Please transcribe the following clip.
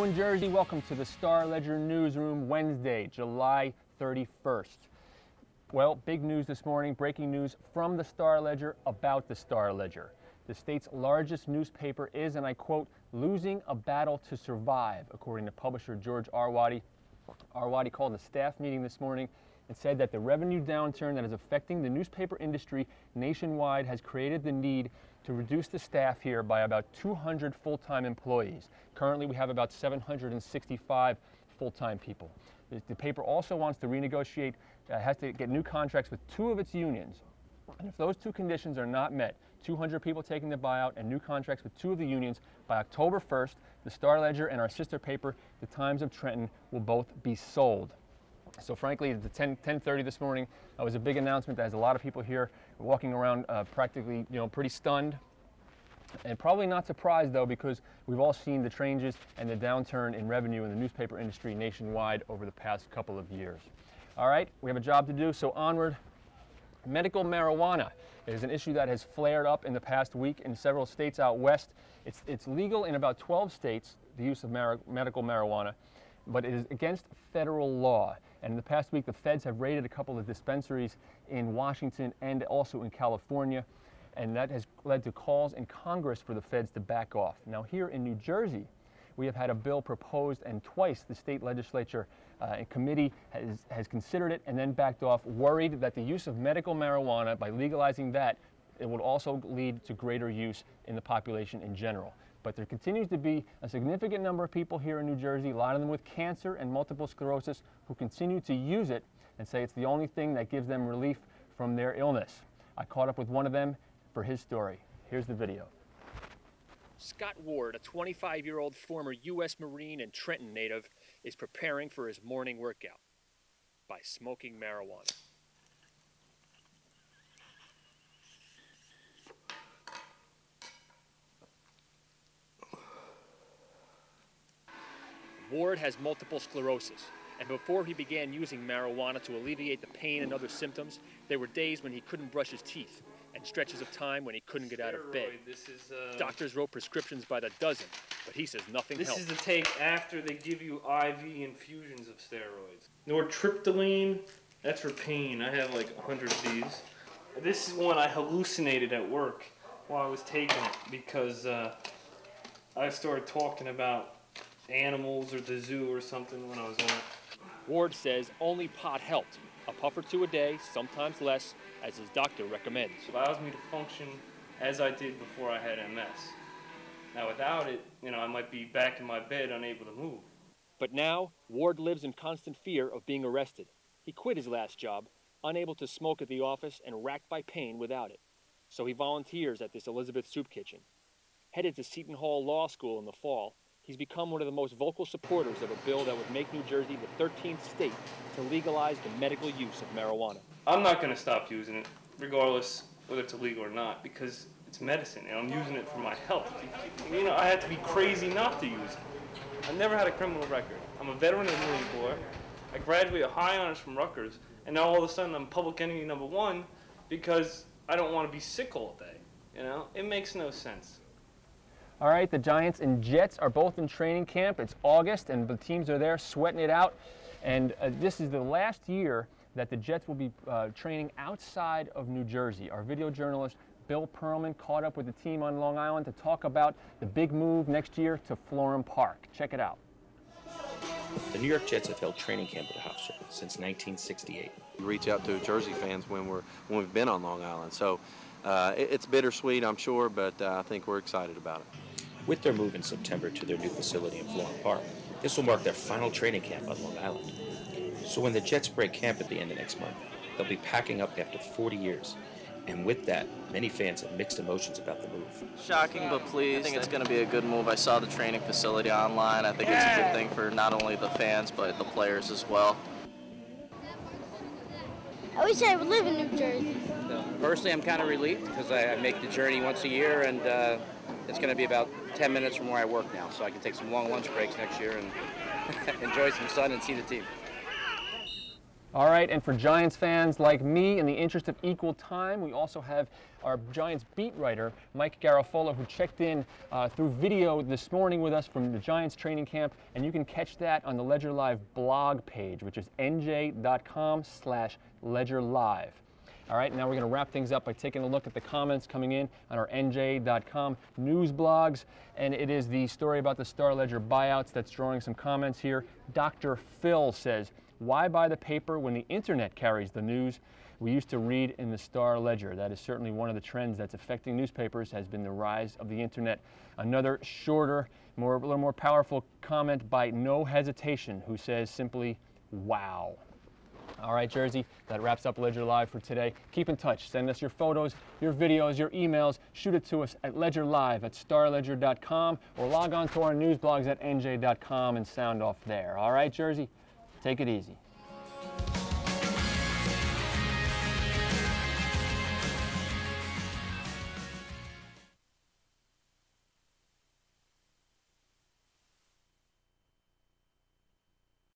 doing, Jersey? Welcome to the Star Ledger Newsroom, Wednesday, July 31st. Well, big news this morning, breaking news from the Star Ledger about the Star Ledger. The state's largest newspaper is, and I quote, losing a battle to survive, according to publisher George Arwady. Arwady called a staff meeting this morning and said that the revenue downturn that is affecting the newspaper industry nationwide has created the need to reduce the staff here by about 200 full-time employees. Currently, we have about 765 full-time people. The paper also wants to renegotiate, has to get new contracts with 2 of its unions. And if those 2 conditions are not met, 200 people taking the buyout and new contracts with 2 of the unions, by October 1st, the Star Ledger and our sister paper, the Times of Trenton, will both be sold. So frankly, at 10:30 this morning, that was a big announcement. There's a lot of people here walking around practically, pretty stunned. And probably not surprised, though, because we've all seen the changes and the downturn in revenue in the newspaper industry nationwide over the past couple of years. All right, we have a job to do, so onward. Medical marijuana is an issue that has flared up in the past week in several states out west. It's legal in about 12 states, the use of medical marijuana, but it is against federal law. And in the past week, the feds have raided a couple of dispensaries in Washington and also in California, and that has led to calls in Congress for the feds to back off. Now here in New Jersey, we have had a bill proposed, and twice the state legislature and committee has considered it and then backed off, worried that the use of medical marijuana, by legalizing that, it would also lead to greater use in the population in general. But there continues to be a significant number of people here in New Jersey, a lot of them with cancer and multiple sclerosis, who continue to use it and say it's the only thing that gives them relief from their illness. I caught up with one of them for his story. Here's the video. Scott Ward, a 25-year-old former U.S. Marine and Trenton native, is preparing for his morning workout by smoking marijuana. Ward has multiple sclerosis, and before he began using marijuana to alleviate the pain and other symptoms, there were days when he couldn't brush his teeth and stretches of time when he couldn't get out of bed. Doctors wrote prescriptions by the dozen, but he says nothing helped. This is the take after they give you IV infusions of steroids. Nortriptyline, that's for pain. I have like 100 of these. This is one I hallucinated at work while I was taking it because I started talking about animals or the zoo or something when I was on it. Ward says only pot helped. A puff or 2 a day, sometimes less, as his doctor recommends. It allows me to function as I did before I had MS. Now without it, I might be back in my bed unable to move. But now, Ward lives in constant fear of being arrested. He quit his last job, unable to smoke at the office and racked by pain without it. So he volunteers at this Elizabeth Soup Kitchen. Headed to Seton Hall Law School in the fall, he's become one of the most vocal supporters of a bill that would make New Jersey the 13th state to legalize the medical use of marijuana. I'm not going to stop using it, regardless whether it's illegal or not, because it's medicine, and I'm using it for my health. I have to be crazy not to use it. I've never had a criminal record. I'm a veteran of the Marine Corps. I graduated high honors from Rutgers, and now all of a sudden I'm public enemy #1 because I don't want to be sick all day. It makes no sense. All right, the Giants and Jets are both in training camp. It's August, and the teams are there sweating it out. And this is the last year that the Jets will be training outside of New Jersey. Our video journalist, Bill Perlman, caught up with the team on Long Island to talk about the big move next year to Florham Park. Check it out. The New York Jets have held training camp at the Hofstra since 1968. We reach out to Jersey fans when we've been on Long Island. So it's bittersweet, I'm sure, but I think we're excited about it. With their move in September to their new facility in Florham Park, this will mark their final training camp on Long Island. So when the Jets break camp at the end of next month, they'll be packing up after 40 years. And with that, many fans have mixed emotions about the move. Shocking but pleased. I think it's going to be a good move. I saw the training facility online. I think it's a good thing for not only the fans but the players as well. I wish I would live in New Jersey. So, personally, I'm kind of relieved because I make the journey once a year, and it's going to be about 10 minutes from where I work now, so I can take some long lunch breaks next year and enjoy some sun and see the team. All right, and for Giants fans like me, in the interest of equal time, we also have our Giants beat writer, Mike Garofolo, who checked in through video this morning with us from the Giants training camp, and you can catch that on the Ledger Live blog page, which is NJ.com/LedgerLive. All right, now we're going to wrap things up by taking a look at the comments coming in on our NJ.com news blogs, and it is the story about the Star Ledger buyouts that's drawing some comments here. Dr. Phil says, "Why buy the paper when the internet carries the news? We used to read in the Star Ledger." That is certainly one of the trends that's affecting newspapers, has been the rise of the internet. Another shorter, a little more powerful comment by No Hesitation, who says simply, "Wow." All right, Jersey, that wraps up Ledger Live for today. Keep in touch. Send us your photos, your videos, your emails. Shoot it to us at ledgerlive@starledger.com or log on to our news blogs at NJ.com and sound off there. All right, Jersey, take it easy.